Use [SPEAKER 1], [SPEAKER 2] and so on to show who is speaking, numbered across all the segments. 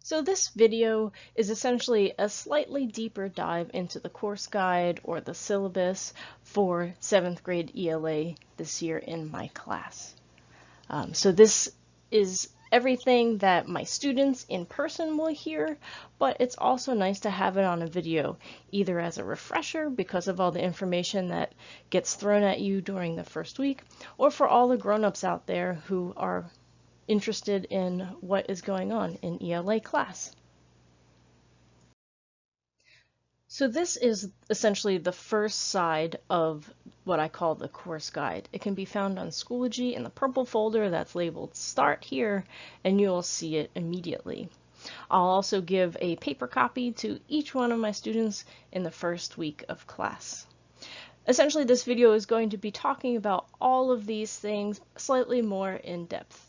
[SPEAKER 1] So this video is essentially a slightly deeper dive into the course guide or the syllabus for 7th grade ELA this year in my class. So this is everything that my students in person will hear, but it's also nice to have it on a video, either as a refresher because of all the information that gets thrown at you during the first week, or for all the grown-ups out there who are interested in what is going on in ELA class. So this is essentially the first side of what I call the course guide. It can be found on Schoology in the purple folder that's labeled Start Here, and you'll see it immediately. I'll also give a paper copy to each one of my students in the first week of class. Essentially, this video is going to be talking about all of these things slightly more in depth.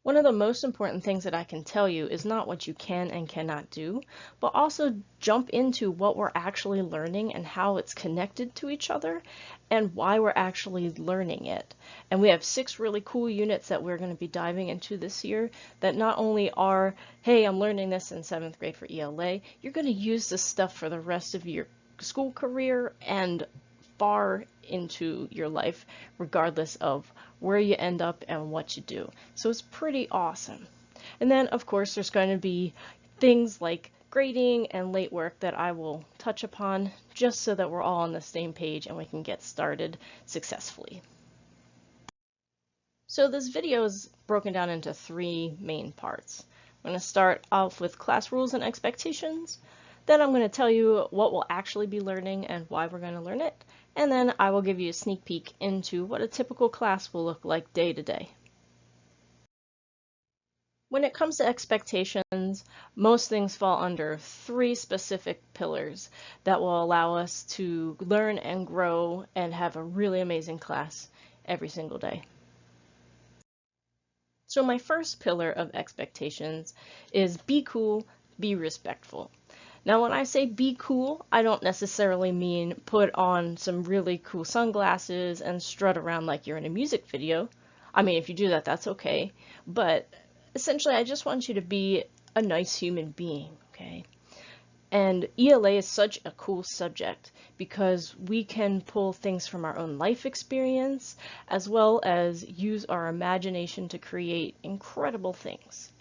[SPEAKER 1] One of the most important things that I can tell you is not what you can and cannot do, but also jump into what we're actually learning and how it's connected to each other and why we're actually learning it. And we have 6 really cool units that we're going to be diving into this year that not only are, hey, I'm learning this in 7th grade for ELA, you're going to use this stuff for the rest of your school career and far into your life, regardless of where you end up and what you do. So it's pretty awesome. And then, of course, there's going to be things like grading and late work that I will touch upon just so that we're all on the same page and we can get started successfully. So this video is broken down into 3 main parts. I'm going to start off with class rules and expectations. Then I'm going to tell you what we'll actually be learning and why we're going to learn it. And then I will give you a sneak peek into what a typical class will look like day to day. When it comes to expectations, most things fall under 3 specific pillars that will allow us to learn and grow and have a really amazing class every single day. So my first pillar of expectations is be cool, be respectful. Now, when I say be cool, I don't necessarily mean put on some really cool sunglasses and strut around like you're in a music video. I mean, if you do that, that's okay. But essentially, I just want you to be a nice human being, okay? And ELA is such a cool subject because we can pull things from our own life experience as well as use our imagination to create incredible things.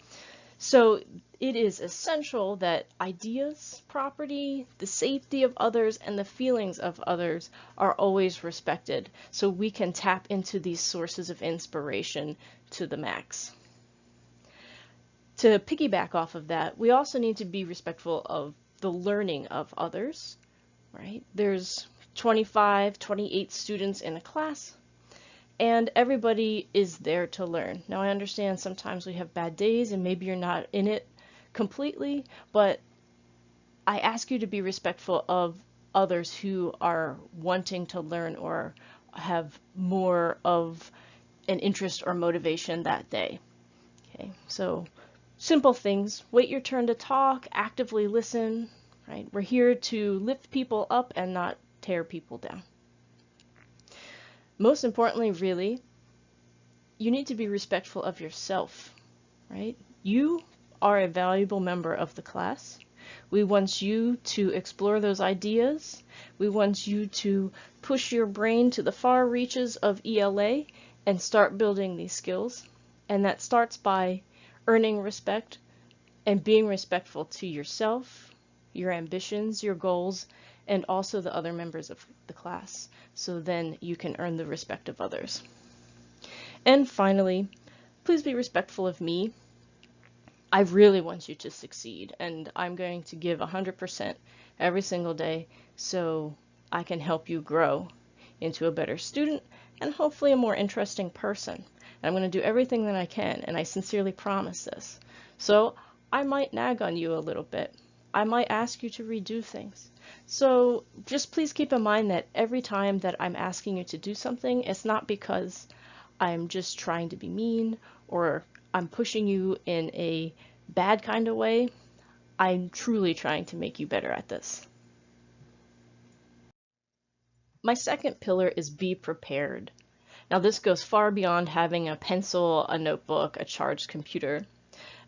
[SPEAKER 1] So it is essential that ideas, property, the safety of others, and the feelings of others are always respected so we can tap into these sources of inspiration to the max. To piggyback off of that, we also need to be respectful of the learning of others, right? There's 25, 28 students in a class, and everybody is there to learn. Now, I understand sometimes we have bad days and maybe you're not in it completely, but I ask you to be respectful of others who are wanting to learn or have more of an interest or motivation that day. Okay, so simple things. Wait your turn to talk, actively listen, right? We're here to lift people up and not tear people down. Most importantly, really, you need to be respectful of yourself, right? You are a valuable member of the class. We want you to explore those ideas. We want you to push your brain to the far reaches of ELA and start building these skills. And that starts by earning respect and being respectful to yourself, your ambitions, your goals, and also the other members of the class. So then you can earn the respect of others. And finally, please be respectful of me. I really want you to succeed, and I'm going to give 100% every single day so I can help you grow into a better student and hopefully a more interesting person. And I'm going to do everything that I can, and I sincerely promise this. So I might nag on you a little bit. I might ask you to redo things. So just please keep in mind that every time that I'm asking you to do something, it's not because I'm just trying to be mean or I'm pushing you in a bad kind of way. I'm truly trying to make you better at this. My second pillar is be prepared. Now this goes far beyond having a pencil, a notebook, a charged computer.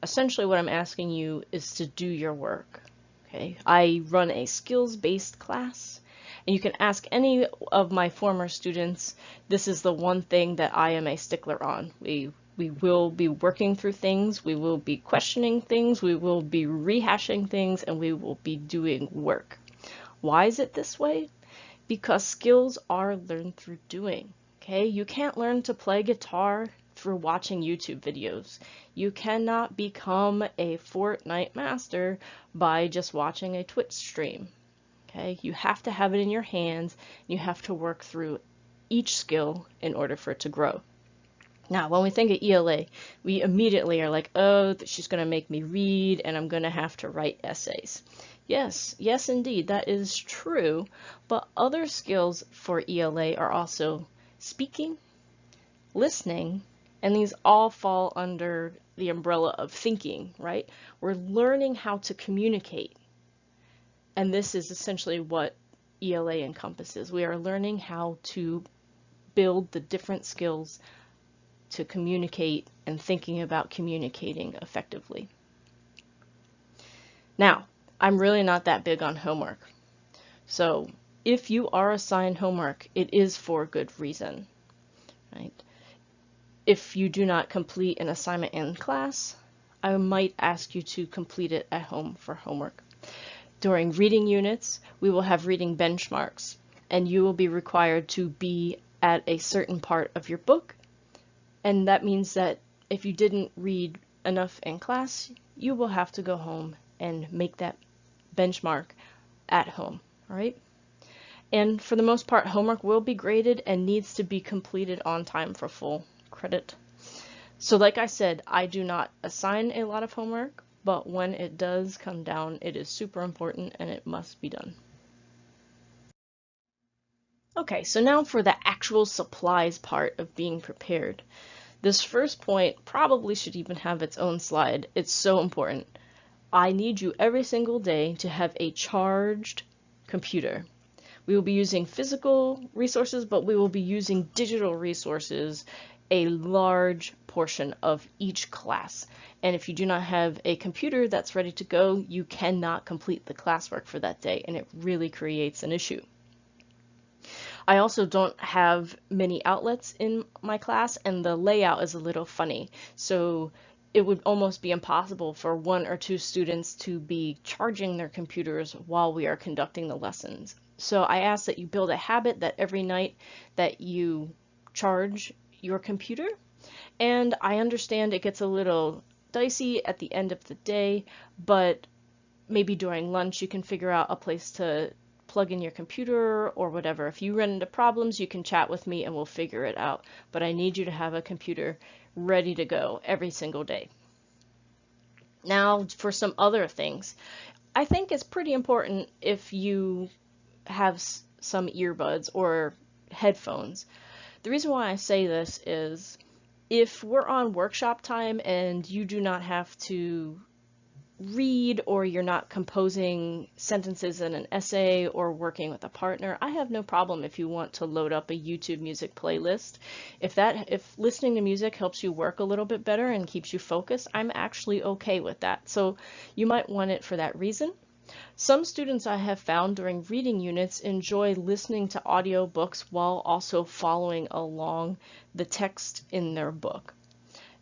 [SPEAKER 1] Essentially what I'm asking you is to do your work. Okay, I run a skills-based class, and you can ask any of my former students. This is the one thing that I am a stickler on. We will be working through things, we will be questioning things, we will be rehashing things, and we will be doing work. Why is it this way? Because skills are learned through doing. Okay, you can't learn to play guitar through watching YouTube videos. You cannot become a Fortnite master by just watching a Twitch stream. Okay, you have to have it in your hands. You have to work through each skill in order for it to grow. Now, when we think of ELA, we immediately are like, oh, she's going to make me read and I'm going to have to write essays. Yes, yes, indeed, that is true. But other skills for ELA are also speaking, listening, and these all fall under the umbrella of thinking, right? We're learning how to communicate. And this is essentially what ELA encompasses. We are learning how to build the different skills to communicate and thinking about communicating effectively. Now, I'm really not that big on homework. So if you are assigned homework, it is for good reason, right? If you do not complete an assignment in class, I might ask you to complete it at home for homework. During reading units, we will have reading benchmarks, and you will be required to be at a certain part of your book. And that means that if you didn't read enough in class, you will have to go home and make that benchmark at home, all right? And for the most part, homework will be graded and needs to be completed on time for full credit. So like I said, I do not assign a lot of homework, but when it does come down, it is super important and it must be done. Okay, so now for the actual supplies part of being prepared. This first point probably should even have its own slide. It's so important. I need you every single day to have a charged computer. We will be using physical resources, but we will be using digital resources a large portion of each class. And if you do not have a computer that's ready to go, you cannot complete the classwork for that day, and it really creates an issue. I also don't have many outlets in my class, and the layout is a little funny. So it would almost be impossible for 1 or 2 students to be charging their computers while we are conducting the lessons. So I ask that you build a habit that every night that you charge your computer. And I understand it gets a little dicey at the end of the day, but maybe during lunch you can figure out a place to plug in your computer or whatever. If you run into problems, you can chat with me and we'll figure it out. But I need you to have a computer ready to go every single day. Now, for some other things, I think it's pretty important if you have some earbuds or headphones. The reason why I say this is if we're on workshop time and you do not have to read or you're not composing sentences in an essay or working with a partner, I have no problem if you want to load up a YouTube music playlist. If listening to music helps you work a little bit better and keeps you focused, I'm actually okay with that. So you might want it for that reason. Some students I have found during reading units enjoy listening to audiobooks while also following along the text in their book.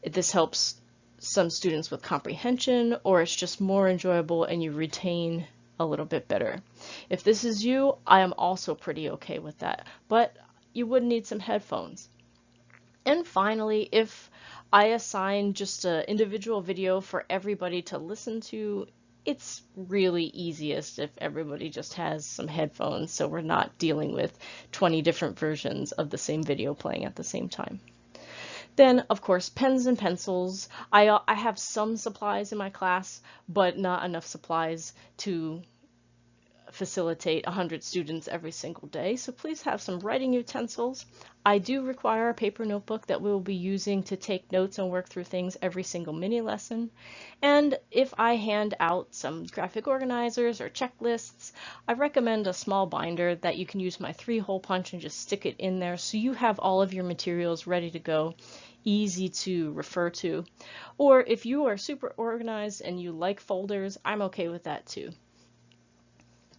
[SPEAKER 1] This helps some students with comprehension, or it's just more enjoyable and you retain a little bit better. If this is you, I am also pretty okay with that, but you would need some headphones. And finally, if I assign just an individual video for everybody to listen to, it's really easiest if everybody just has some headphones so we're not dealing with 20 different versions of the same video playing at the same time. Then, of course, pens and pencils. I have some supplies in my class, but not enough supplies to facilitate 100 students every single day. So please have some writing utensils. I do require a paper notebook that we will be using to take notes and work through things every single mini lesson. And if I hand out some graphic organizers or checklists, I recommend a small binder that you can use my 3-hole punch and just stick it in there so you have all of your materials ready to go easy to refer to. Or if you are super organized and you like folders, I'm okay with that too.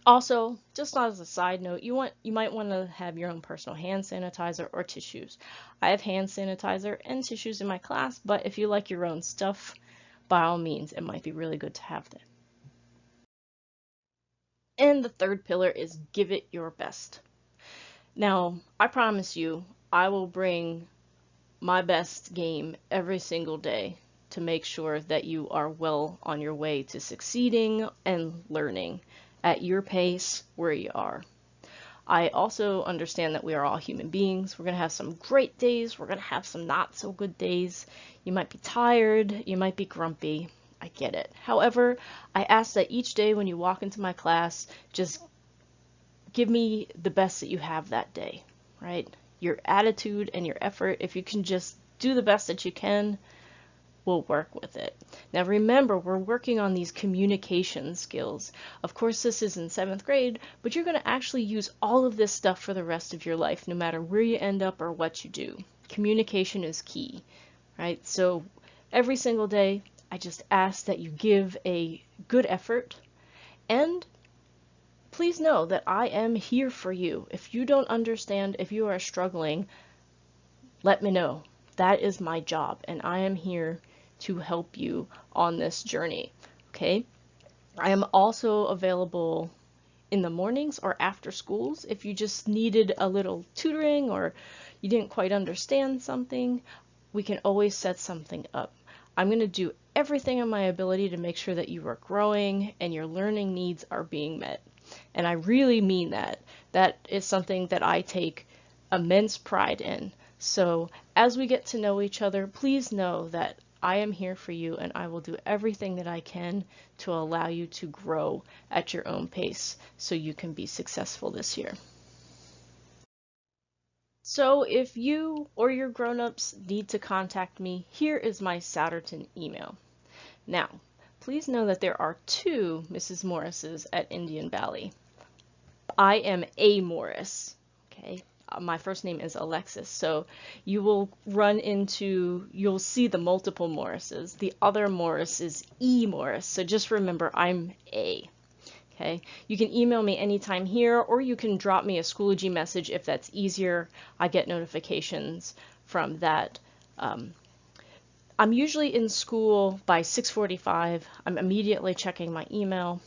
[SPEAKER 1] Also, just as a side note, you might want to have your own personal hand sanitizer or tissues. I have hand sanitizer and tissues in my class, but if you like your own stuff, by all means, it might be really good to have them. And the third pillar is give it your best. Now, I promise you, I will bring my best game every single day to make sure that you are well on your way to succeeding and learning at your pace where you are. I also understand that we are all human beings. We're going to have some great days. We're going to have some not so good days. You might be tired. You might be grumpy. I get it. However, I ask that each day when you walk into my class, just give me the best that you have that day, right? Your attitude and your effort, if you can just do the best that you can, we'll work with it. Now remember, we're working on these communication skills. Of course, this is in 7th grade, but you're going to actually use all of this stuff for the rest of your life, no matter where you end up or what you do. Communication is key, right? So every single day, I just ask that you give a good effort, and please know that I am here for you. If you don't understand, if you are struggling, let me know. That is my job, and I am here to help you on this journey, okay? I am also available in the mornings or after schools if you just needed a little tutoring or you didn't quite understand something. We can always set something up. I'm going to do everything in my ability to make sure that you are growing and your learning needs are being met. And I really mean that. That is something that I take immense pride in. So as we get to know each other, please know that I am here for you and I will do everything that I can to allow you to grow at your own pace so you can be successful this year. So if you or your grown-ups need to contact me, here is my Souderton email. Now, please know that there are 2 Mrs. Morrises at Indian Valley. I am a Morris, okay? My first name is Alexis, so you'll see the multiple Morrises. The other Morris is E. Morris, so just remember I'm A. Okay, you can email me anytime here, or you can drop me a Schoology message if that's easier. I get notifications from that. I'm usually in school by 6:45. I'm immediately checking my email.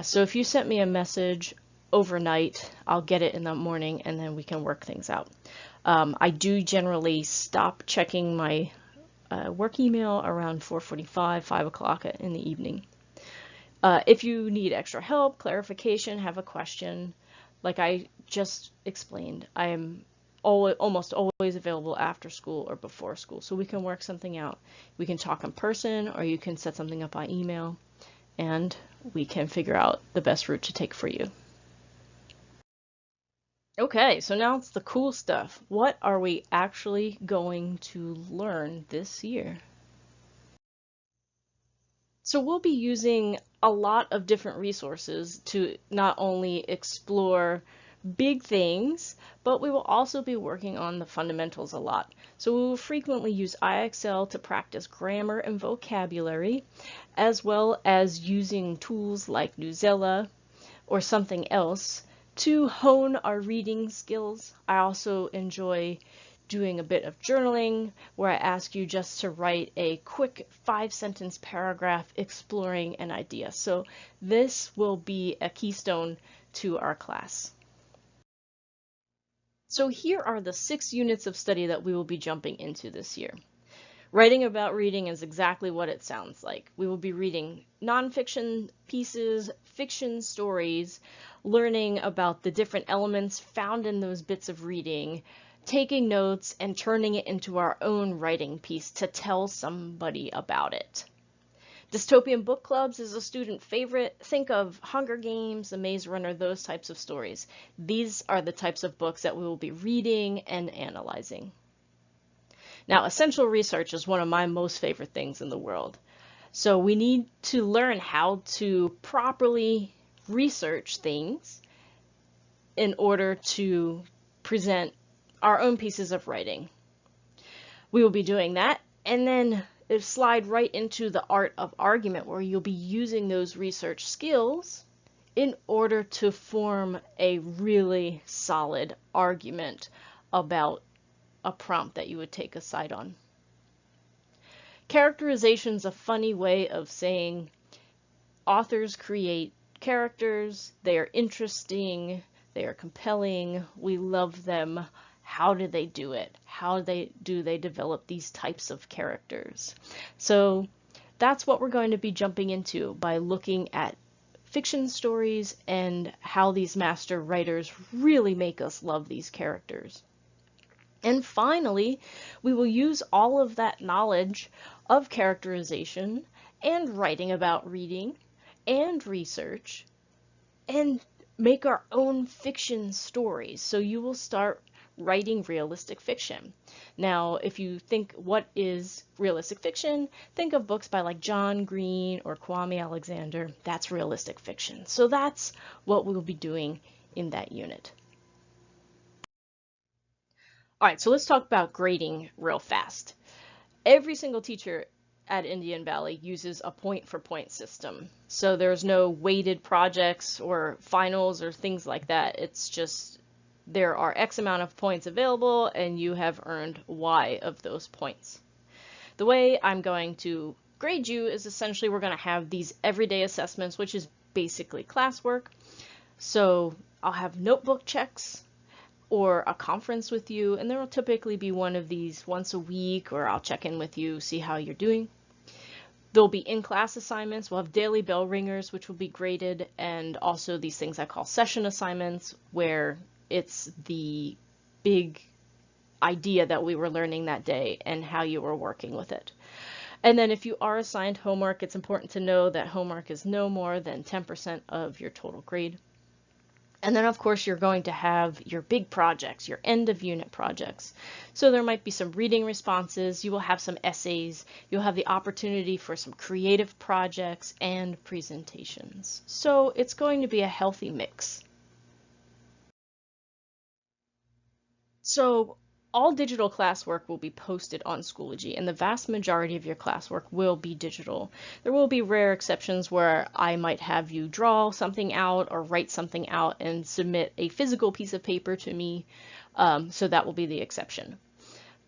[SPEAKER 1] So if you sent me a message overnight, I'll get it in the morning and then we can work things out. I do generally stop checking my work email around 4:45, 5 o'clock in the evening. If you need extra help, clarification, have a question, like I just explained, I am almost always available after school or before school, so we can work something out. We can talk in person, or you can set something up by email, and we can figure out the best route to take for you. Okay, so now it's the cool stuff. What are we actually going to learn this year? So we'll be using a lot of different resources to not only explore big things, but we will also be working on the fundamentals a lot. So we will frequently use IXL to practice grammar and vocabulary, as well as using tools like Newsela or something else to hone our reading skills. I also enjoy doing a bit of journaling where I ask you just to write a quick 5-sentence paragraph exploring an idea. So this will be a keystone to our class. So here are the 6 units of study that we will be jumping into this year. Writing about reading is exactly what it sounds like. We will be reading nonfiction pieces, fiction stories, learning about the different elements found in those bits of reading, taking notes, and turning it into our own writing piece to tell somebody about it. Dystopian book clubs is a student favorite. Think of Hunger Games, The Maze Runner, those types of stories. These are the types of books that we will be reading and analyzing. Now, essential research is one of my most favorite things in the world. So we need to learn how to properly research things in order to present our own pieces of writing. We will be doing that, and then slide right into the art of argument, where you'll be using those research skills in order to form a really solid argument about a prompt that you would take a side on. Characterization is a funny way of saying authors create characters, they are interesting, they are compelling, we love them. How do they do it? How do they develop these types of characters? So that's what we're going to be jumping into by looking at fiction stories and how these master writers really make us love these characters. And finally, we will use all of that knowledge of characterization and writing about reading and research and make our own fiction stories. So you will start writing realistic fiction. Now, if you think what is realistic fiction, think of books by like John Green or Kwame Alexander. That's realistic fiction. So that's what we'll be doing in that unit. All right, so let's talk about grading real fast. Every single teacher at Indian Valley uses a point-for-point system. So there's no weighted projects or finals or things like that. It's just there are X amount of points available and you have earned Y of those points. The way I'm going to grade you is essentially we're going to have these everyday assessments, which is basically classwork. So I'll have notebook checks or a conference with you, and there will typically be one of these once a week, or I'll check in with you, see how you're doing. There'll be in-class assignments. We'll have daily bell ringers, which will be graded, and also these things I call session assignments, where it's the big idea that we were learning that day and how you were working with it. And then if you are assigned homework, it's important to know that homework is no more than 10% of your total grade. And then, of course, you're going to have your big projects, your end of unit projects. So there might be some reading responses, you will have some essays, you'll have the opportunity for some creative projects and presentations. So it's going to be a healthy mix. So all digital classwork will be posted on Schoology, and the vast majority of your classwork will be digital. There will be rare exceptions where I might have you draw something out or write something out and submit a physical piece of paper to me, so that will be the exception.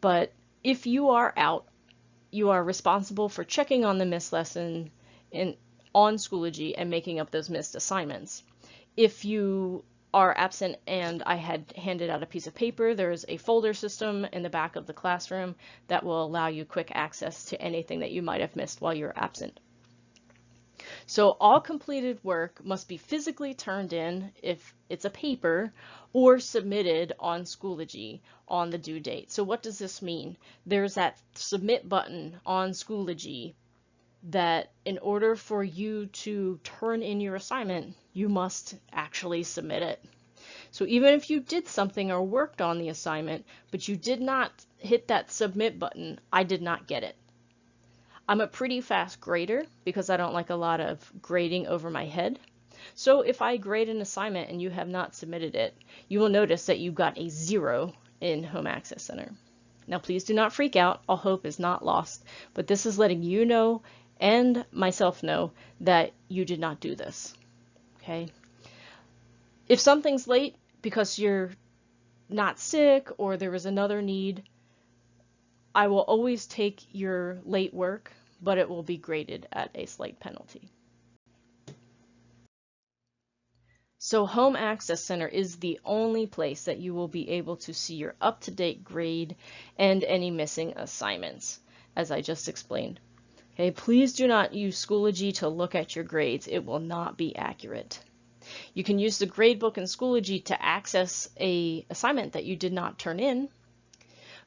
[SPEAKER 1] But if you are out, you are responsible for checking on the missed lesson on Schoology and making up those missed assignments. If you are absent and I had handed out a piece of paper, there's a folder system in the back of the classroom that will allow you quick access to anything that you might have missed while you're absent. So all completed work must be physically turned in if it's a paper or submitted on Schoology on the due date. So what does this mean? There's that submit button on Schoology that in order for you to turn in your assignment, you must actually submit it. So even if you did something or worked on the assignment, but you did not hit that submit button, I did not get it. I'm a pretty fast grader because I don't like a lot of grading over my head. So if I grade an assignment and you have not submitted it, you will notice that you got a 0 in Home Access Center. Now please do not freak out, all hope is not lost, but this is letting you know and myself know that you did not do this, okay? If something's late because you're not sick or there is another need, I will always take your late work, but it will be graded at a slight penalty. So Home Access Center is the only place that you will be able to see your up-to-date grade and any missing assignments, as I just explained. Okay, please do not use Schoology to look at your grades. It will not be accurate. You can use the gradebook in Schoology to access an assignment that you did not turn in,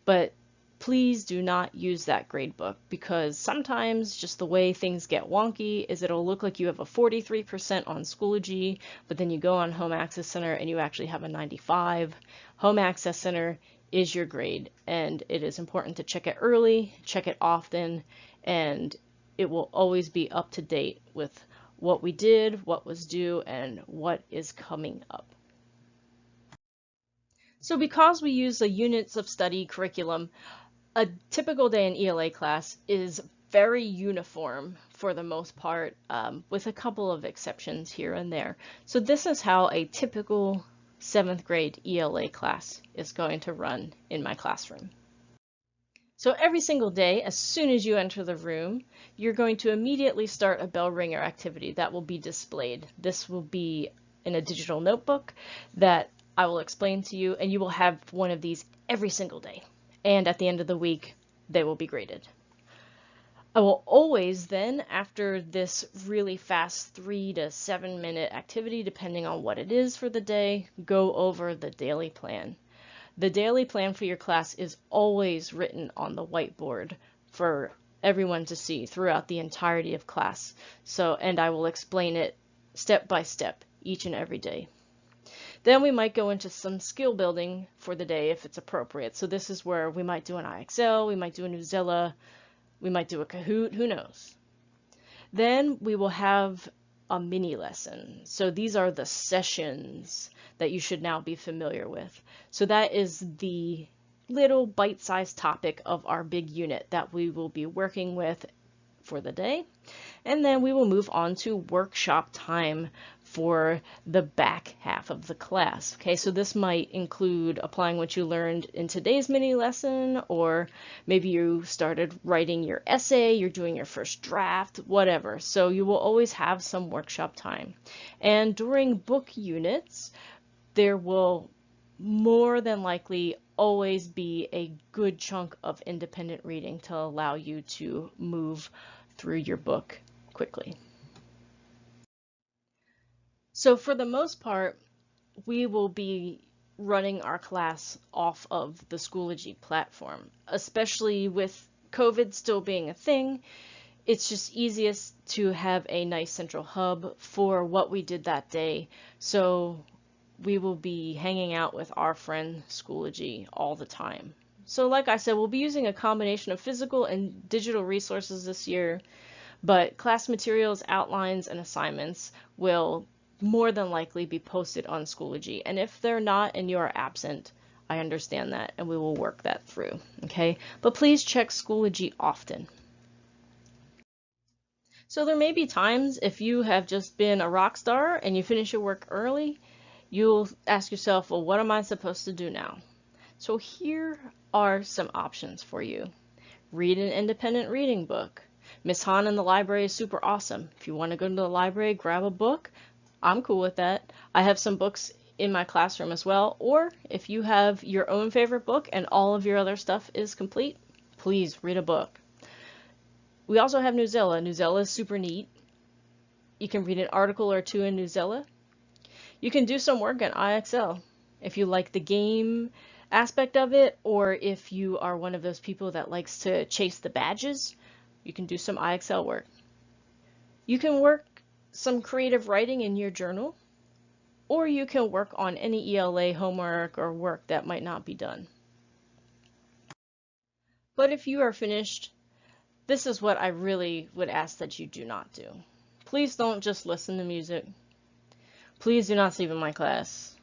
[SPEAKER 1] but please do not use that gradebook because sometimes just the way things get wonky is it'll look like you have a 43% on Schoology, but then you go on Home Access Center and you actually have a 95. Home Access Center is your grade, and it is important to check it early, check it often, and it will always be up to date with what we did, what was due, and what is coming up. So because we use a units of study curriculum, A typical day in ELA class is very uniform for the most part, with a couple of exceptions here and there. So this is how a typical 7th grade ELA class is going to run in my classroom. So every single day, as soon as you enter the room, you're going to immediately start a bell ringer activity that will be displayed. This will be in a digital notebook that I will explain to you, and you will have one of these every single day. And at the end of the week, they will be graded. I will always then, after this really fast 3 to 7 minute activity, depending on what it is for the day, go over the daily plan. The daily plan for your class is always written on the whiteboard for everyone to see throughout the entirety of class. And I will explain it step by step each and every day. Then we might go into some skill building for the day if it's appropriate. So this is where we might do an IXL, we might do a Newsela, we might do a Kahoot, who knows. Then we will have a mini lesson. So these are the sessions that you should now be familiar with. So that is the little bite-sized topic of our big unit that we will be working with for the day. And then we will move on to workshop time for the back half of the class. Okay, so this might include applying what you learned in today's mini lesson, or maybe you started writing your essay, you're doing your first draft, whatever. So you will always have some workshop time. And during book units, there will more than likely always be a good chunk of independent reading to allow you to move through your book quickly. So for the most part, we will be running our class off of the Schoology platform, especially with COVID still being a thing. It's just easiest to have a nice central hub for what we did that day. So we will be hanging out with our friend Schoology all the time. So like I said, we'll be using a combination of physical and digital resources this year, but class materials, outlines, and assignments will more than likely be posted on Schoology. And if they're not and you are absent, I understand that and we will work that through, okay? But please check Schoology often. So there may be times if you have just been a rock star and you finish your work early, you'll ask yourself, well, what am I supposed to do now? So here are some options for you. Read an independent reading book. Miss Han in the library is super awesome. If you want to go to the library, grab a book, I'm cool with that. I have some books in my classroom as well. Or if you have your own favorite book and all of your other stuff is complete, please read a book. We also have Newsela. Newsela is super neat. You can read an article or two in Newsela. You can do some work in IXL if you like the game aspect of it, or if you are one of those people that likes to chase the badges, you can do some IXL work. You can work some creative writing in your journal, or you can work on any ELA homework or work that might not be done. But if you are finished, this is what I really would ask that you do not do. Please don't just listen to music. Please do not sleep in my class.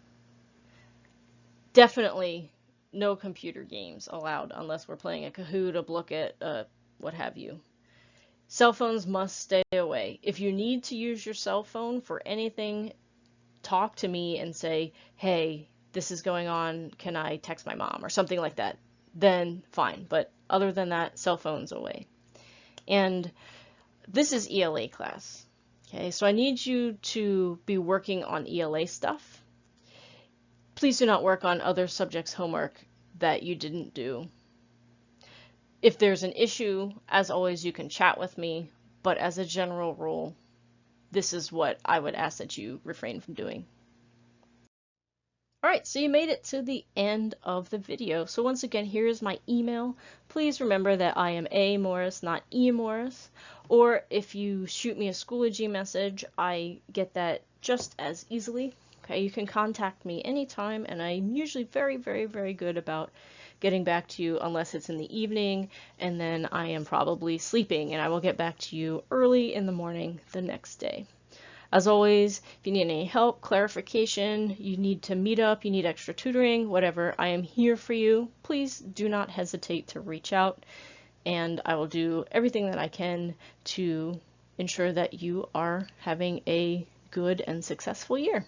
[SPEAKER 1] Definitely no computer games allowed unless we're playing a Kahoot, a Blooket, what have you. Cell phones must stay away. If you need to use your cell phone for anything, talk to me and say, hey, this is going on, can I text my mom or something like that? Then fine. But other than that, cell phones away. And this is ELA class. Okay, so I need you to be working on ELA stuff. Please do not work on other subjects' homework that you didn't do. If there's an issue, as always, you can chat with me, but as a general rule, this is what I would ask that you refrain from doing. All right, so you made it to the end of the video. So once again, here is my email. Please remember that I am A. Morris, not E. Morris. Or if you shoot me a Schoology message, I get that just as easily. Okay, you can contact me anytime, and I'm usually very, very, very good about getting back to you unless it's in the evening, and then I am probably sleeping, and I will get back to you early in the morning the next day. As always, if you need any help, clarification, you need to meet up, you need extra tutoring, whatever, I am here for you. Please do not hesitate to reach out, and I will do everything that I can to ensure that you are having a good and successful year.